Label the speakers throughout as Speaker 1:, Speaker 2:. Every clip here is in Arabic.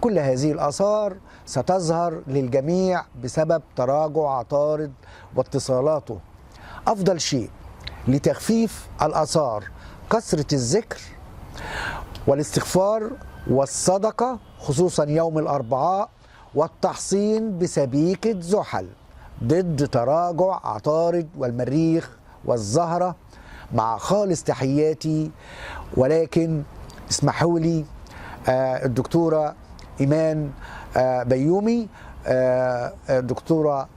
Speaker 1: كل هذه الآثار ستظهر للجميع بسبب تراجع عطارد واتصالاته. أفضل شيء لتخفيف الآثار كثرة الذكر والاستغفار والصدقة، خصوصا يوم الأربعاء، والتحصين بسبيكة زحل ضد تراجع عطارد والمريخ والزهرة. مع خالص تحياتي، ولكن اسمحوا لي الدكتورة إيمان بيومي، دكتورة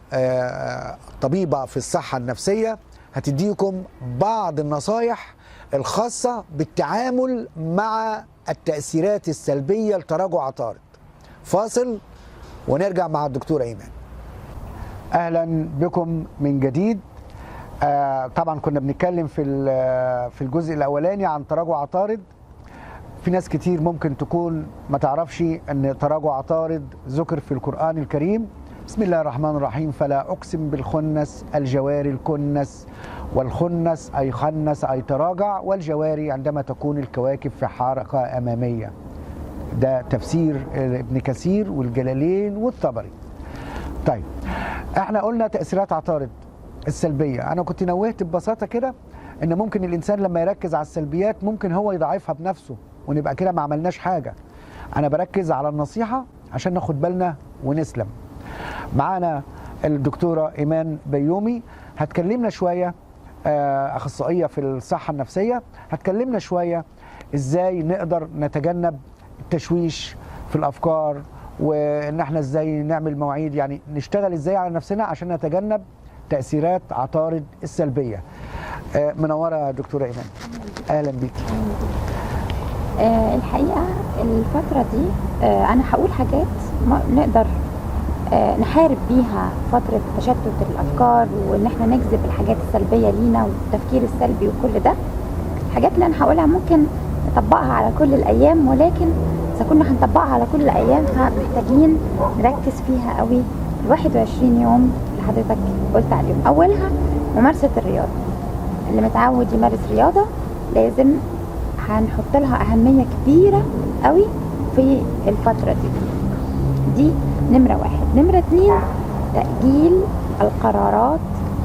Speaker 1: طبيبة في الصحة النفسية، هتديكم بعض النصايح الخاصة بالتعامل مع التأثيرات السلبية لتراجع عطارد. فاصل ونرجع مع الدكتورة إيمان. أهلا بكم من جديد. طبعا كنا بنتكلم في الجزء الأولاني عن تراجع عطارد. في ناس كتير ممكن تكون ما تعرفش أن تراجع عطارد ذكر في القرآن الكريم. بسم الله الرحمن الرحيم: فلا أقسم بالخنس الجوار الكنس، والخنس أي خنس أي تراجع، والجواري عندما تكون الكواكب في حركة أمامية. ده تفسير ابن كثير والجلالين والطبري. طيب احنا قلنا تأثيرات عطارد السلبية. أنا كنت نوهت ببساطة كده إن ممكن الإنسان لما يركز على السلبيات ممكن هو يضاعفها بنفسه ونبقى كده ما عملناش حاجة. أنا بركز على النصيحة عشان ناخد بالنا ونسلم. معانا الدكتورة إيمان بيومي، هتكلمنا شوية، أخصائية في الصحة النفسية، هتكلمنا شوية إزاي نقدر نتجنب التشويش في الأفكار، وإن احنا إزاي نعمل مواعيد، يعني نشتغل إزاي على نفسنا عشان نتجنب تأثيرات عطارد السلبية. منورة دكتورة إيمان، أهلا بيك.
Speaker 2: الحقيقة الفترة دي أنا هقول حاجات نقدر نحارب بيها فترة تشتت الأفكار، وإن احنا نجذب الحاجات السلبية لينا والتفكير السلبي وكل ده. الحاجات اللي أنا هقولها ممكن نطبقها على كل الأيام، ولكن إذا كنا هنطبقها على كل الأيام فمحتاجين نركز فيها قوي. 21 يوم اللي حضرتك قلت عليهم، أولها ممارسة الرياضة. اللي متعود يمارس رياضة لازم هنحط لها أهمية كبيرة قوي في الفترة دي نمرة واحد. نمرة 2 تأجيل القرارات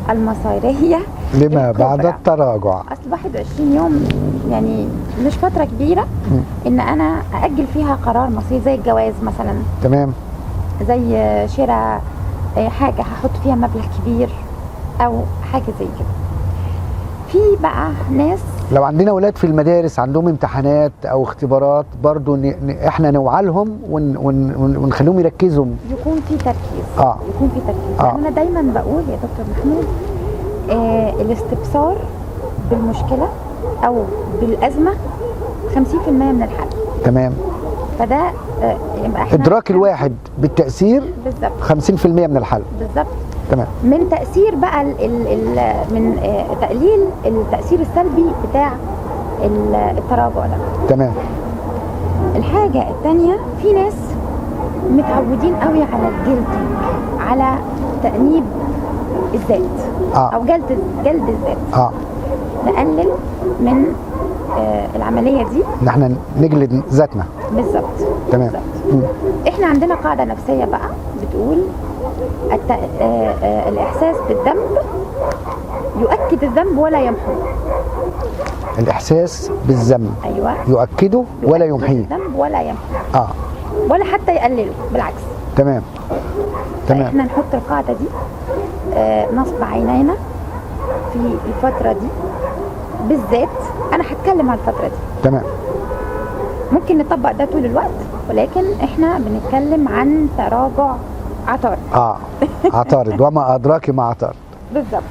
Speaker 2: المصيرية
Speaker 1: لما بعد التراجع.
Speaker 2: أصل 21 يوم يعني مش فترة كبيرة إن أنا أأجل فيها قرار مصيري زي الجواز مثلا.
Speaker 1: تمام.
Speaker 2: زي شراء حاجة هحط فيها مبلغ كبير أو حاجة زي كده. في بقى ناس
Speaker 1: لو عندنا ولاد في المدارس عندهم امتحانات او اختبارات، برضو احنا نوعى لهم ونخليهم يركزوا،
Speaker 2: يكون في تركيز. يكون في تركيز. انا دايما بقول يا دكتور محمود الاستبصار بالمشكله او بالازمه 50% من الحل.
Speaker 1: تمام.
Speaker 2: فده يبقى احنا
Speaker 1: ادراك الواحد بالتاثير
Speaker 2: بالظبط
Speaker 1: 50% من الحل.
Speaker 2: بالظبط.
Speaker 1: تمام.
Speaker 2: من تأثير بقى من تقليل التأثير السلبي بتاع التراجع ده.
Speaker 1: تمام.
Speaker 2: الحاجة التانية، في ناس متعودين قوي على الجلد، على تأنيب الذات أو جلد الذات. نقلل من العملية دي،
Speaker 1: ان احنا نجلد ذاتنا.
Speaker 2: بالظبط.
Speaker 1: تمام.
Speaker 2: احنا عندنا قاعدة نفسية بقى بتقول الإحساس بالذنب يؤكد الذنب ولا يمحوه.
Speaker 1: الإحساس بالذنب
Speaker 2: أيوة
Speaker 1: يؤكده ولا يمحيه.
Speaker 2: الذنب ولا يمحوه ولا حتى يقلله، بالعكس.
Speaker 1: تمام. تمام.
Speaker 2: احنا نحط القاعدة دي نصب عينينا في الفترة دي بالذات. أنا هتكلم عن الفترة دي.
Speaker 1: تمام.
Speaker 2: ممكن نطبق ده طول الوقت، ولكن احنا بنتكلم عن تراجع عطارد.
Speaker 1: عطارد. وما أدراك ما عطارد.
Speaker 2: بالظبط.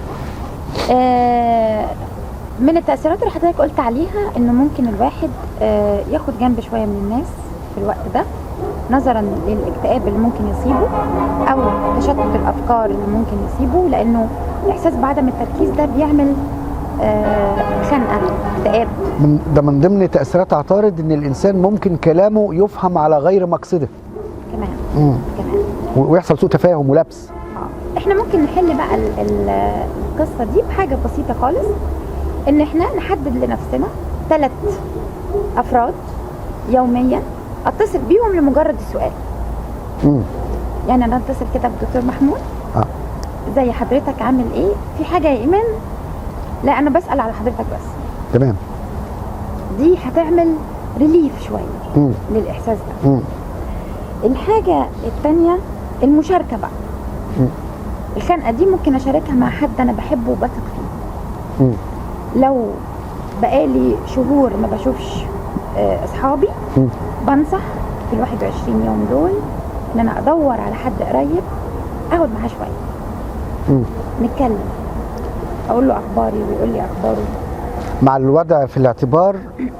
Speaker 2: من التأثيرات اللي حضرتك قلت عليها إنه ممكن الواحد ياخد جنب شوية من الناس في الوقت ده، نظرا للاكتئاب اللي ممكن يصيبه أو تشتت الأفكار اللي ممكن يصيبه، لأنه الإحساس بعدم التركيز ده بيعمل خنقة، اكتئاب.
Speaker 1: ده من ضمن تأثيرات عطارد إن الإنسان ممكن كلامه يفهم على غير مقصده
Speaker 2: كمان.
Speaker 1: كمان ويحصل سوء تفاهم ولبس.
Speaker 2: احنا ممكن نحل بقى القصة دي بحاجة بسيطة خالص، ان احنا نحدد لنفسنا 3 أفراد يوميا اتصل بيهم لمجرد السؤال.
Speaker 1: مم.
Speaker 2: يعني انا اتصل كده بدكتور محمود، زي حضرتك عامل ايه، في حاجه يا ايمان؟ لا انا بسال على حضرتك بس.
Speaker 1: تمام.
Speaker 2: دي هتعمل ريليف شويه للاحساس ده. الحاجه الثانيه المشاركه بقى. الخنقه دي ممكن اشاركها مع حد انا بحبه وبثق فيه. لو بقالي شهور ما بشوفش اصحابي، بنصح في ال 21 يوم دول ان انا ادور على حد قريب اقعد معاه شويه، نتكلم، اقول له اخباري ويقول لي اخباره.
Speaker 1: مع الوضع في الاعتبار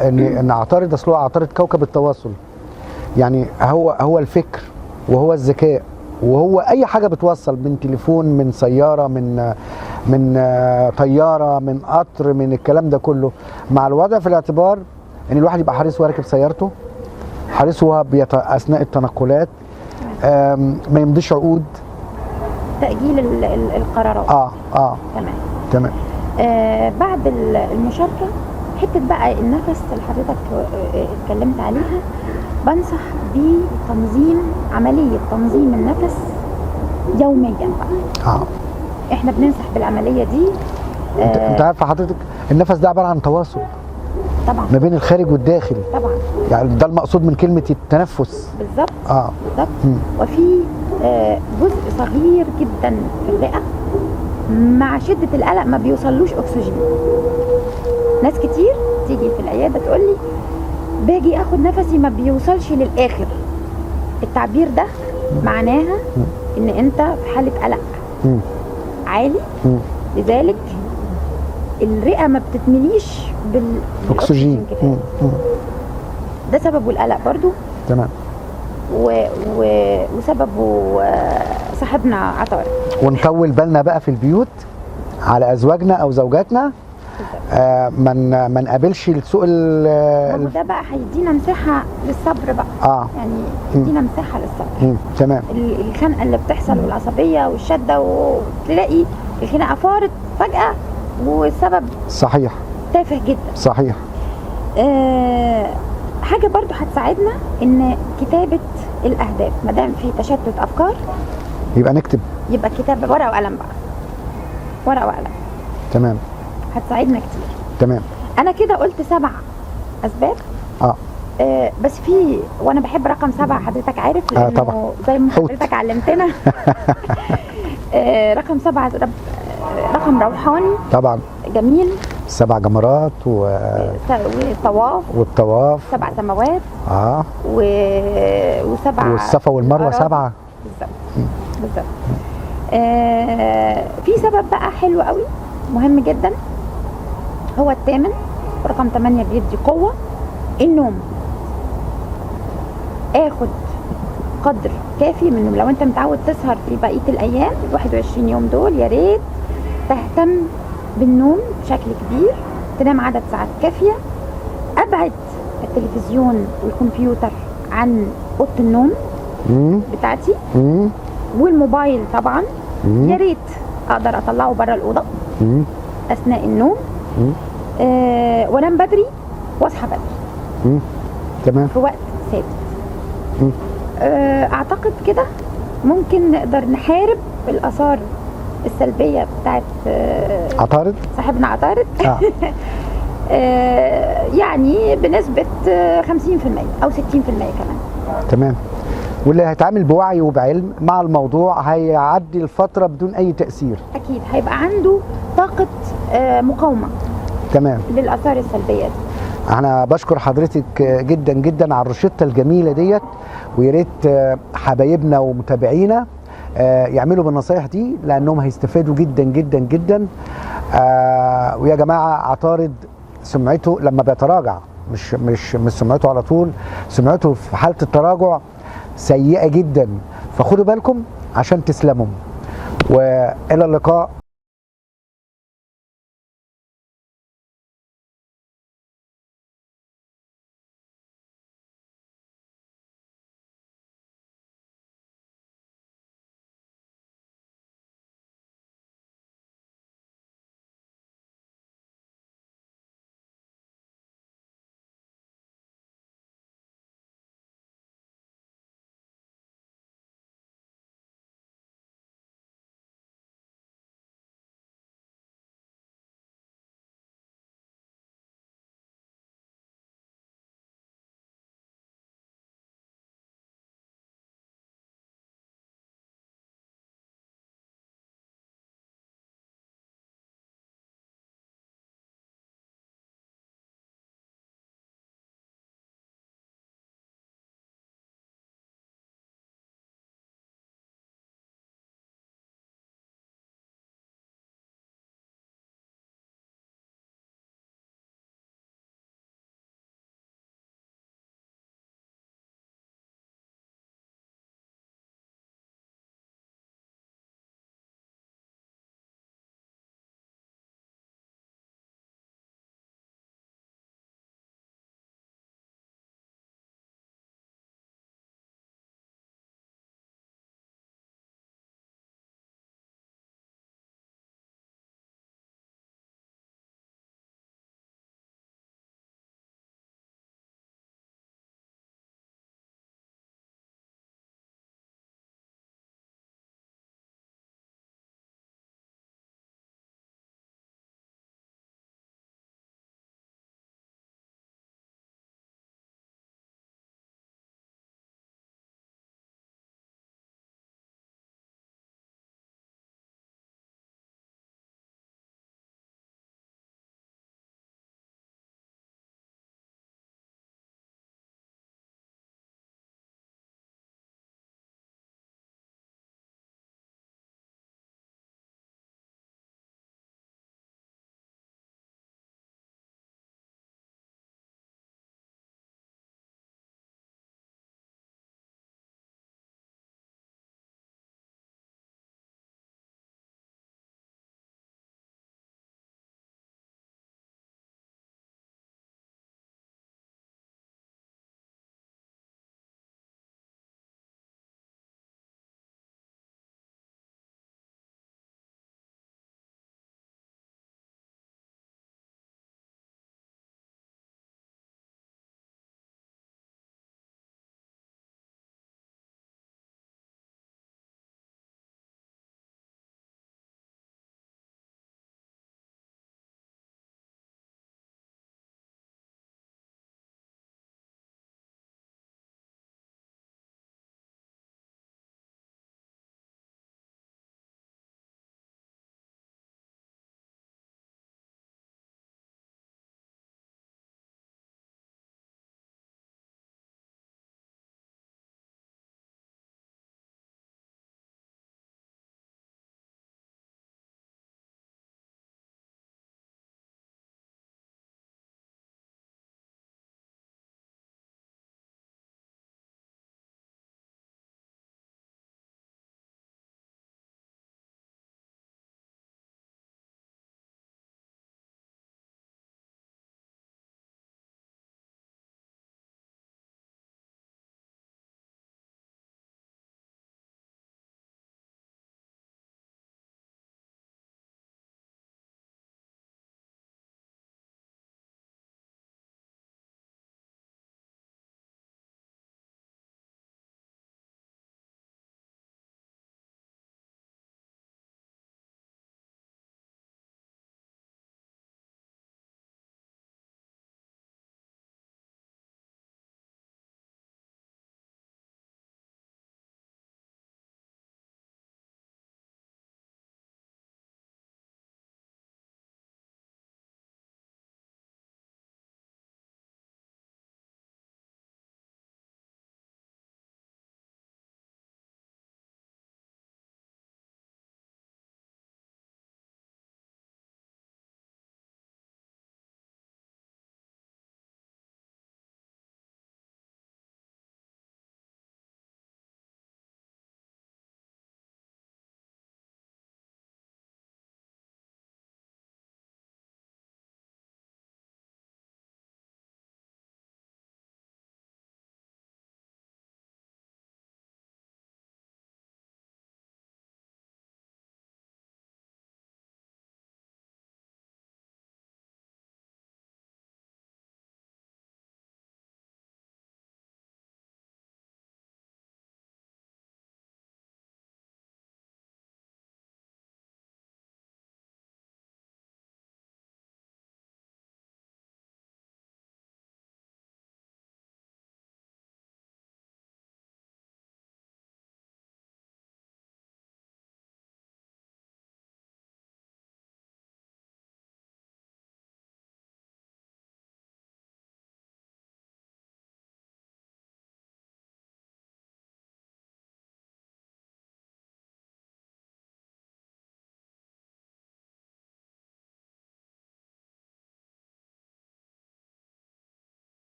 Speaker 1: ان عطارد اصله عطارد كوكب التواصل، يعني هو الفكر وهو الذكاء وهو اي حاجه بتوصل، من تليفون، من سياره، من طياره، من قطر، من الكلام ده كله. مع الوضع في الاعتبار ان الواحد يبقى حريص وهو راكب سيارته، حريص وهو اثناء التنقلات، ما يمضيش عقود،
Speaker 2: تأجيل القرارات.
Speaker 1: تمام.
Speaker 2: بعد المشاركة، حتة بقى النفس اللي حضرتك اتكلمت عليها، بنصح بتنظيم عملية تنظيم النفس يوميا بقى. احنا بننصح بالعملية دي.
Speaker 1: انت عارفة حضرتك النفس ده عبارة عن تواصل
Speaker 2: طبعا
Speaker 1: ما بين الخارج والداخل.
Speaker 2: طبعا،
Speaker 1: يعني ده المقصود من كلمة التنفس.
Speaker 2: بالظبط. بالظبط. وفي جزء صغير جدا في الرئة مع شدة القلق ما بيوصلوش أكسجين. ناس كتير تيجي في العيادة تقول لي باجي اخد نفسي ما بيوصلش للآخر. التعبير ده معناها ان انت في حالة قلق عالي، لذلك الرئة ما بتتمليش بالأكسجين كفاية. ده سببه القلق برضو.
Speaker 1: تمام.
Speaker 2: وسببه صاحبنا عطارد.
Speaker 1: ونطول بالنا بقى في البيوت على ازواجنا او زوجاتنا، ما نقابلش السوء.
Speaker 2: ده بقى هيدينا مساحه للصبر بقى. يعني يدينا مساحه للصبر.
Speaker 1: تمام.
Speaker 2: الخنقه اللي بتحصل والعصبيه والشده، وتلاقي الخناقه فارت فجاه والسبب
Speaker 1: صحيح
Speaker 2: تافه جدا.
Speaker 1: صحيح.
Speaker 2: حاجه برضو هتساعدنا ان كتابه الاهداف. ما دام في تشتت افكار
Speaker 1: يبقى نكتب،
Speaker 2: يبقى كتابه ورقه وقلم بقى، ورقه وقلم.
Speaker 1: تمام.
Speaker 2: هتساعدنا كتير.
Speaker 1: تمام.
Speaker 2: انا كده قلت 7 اسباب. بس في، وانا بحب رقم 7 حضرتك عارف، لانه
Speaker 1: طبعا
Speaker 2: زي ما حضرتك علمتنا. رقم 7 رقم روحاني
Speaker 1: طبعا،
Speaker 2: جميل.
Speaker 1: 7 جمرات والطواف
Speaker 2: 7 سماوات و7
Speaker 1: والصفا والمروه 7.
Speaker 2: بالظبط. في سبب بقى حلو قوي مهم جدا، هو الثامن. رقم 8 بيدي قوة. النوم، اخد قدر كافي منه. لو انت متعود تسهر في بقية الايام 21 يوم دول، يا ريت تهتم بالنوم بشكل كبير، تنام عدد ساعات كافية. ابعد التلفزيون والكمبيوتر عن اوضة النوم بتاعتي، والموبايل طبعا يا ريت اقدر اطلعه بره الاوضه اثناء النوم. وانام بدري واصحى بدري.
Speaker 1: تمام.
Speaker 2: في وقت ثابت. اعتقد كده ممكن نقدر نحارب الاثار السلبيه بتاعت
Speaker 1: عطارد،
Speaker 2: صاحبنا عطارد. يعني بنسبه 50% او 60% كمان.
Speaker 1: تمام. واللي هيتعامل بوعي وبعلم مع الموضوع هيعدي الفترة بدون أي تأثير.
Speaker 2: أكيد هيبقى عنده طاقة مقاومة.
Speaker 1: تمام.
Speaker 2: للآثار السلبية دي.
Speaker 1: أنا بشكر حضرتك جدا جدا على الروشتة الجميلة ديت، ويا ريت حبايبنا ومتابعينا يعملوا بالنصايح دي، لأنهم هيستفادوا جدا جدا جدا. ويا جماعة عطارد سمعته لما بيتراجع، مش سمعته على طول، سمعته في حالة التراجع سيئة جدا، فخدوا بالكم عشان تسلموا. وإلى اللقاء.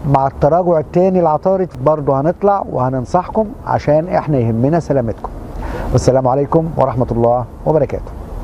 Speaker 1: مع التراجع التاني العطارد برضه هنطلع وهننصحكم عشان احنا يهمنا سلامتكم. والسلام عليكم ورحمة الله وبركاته.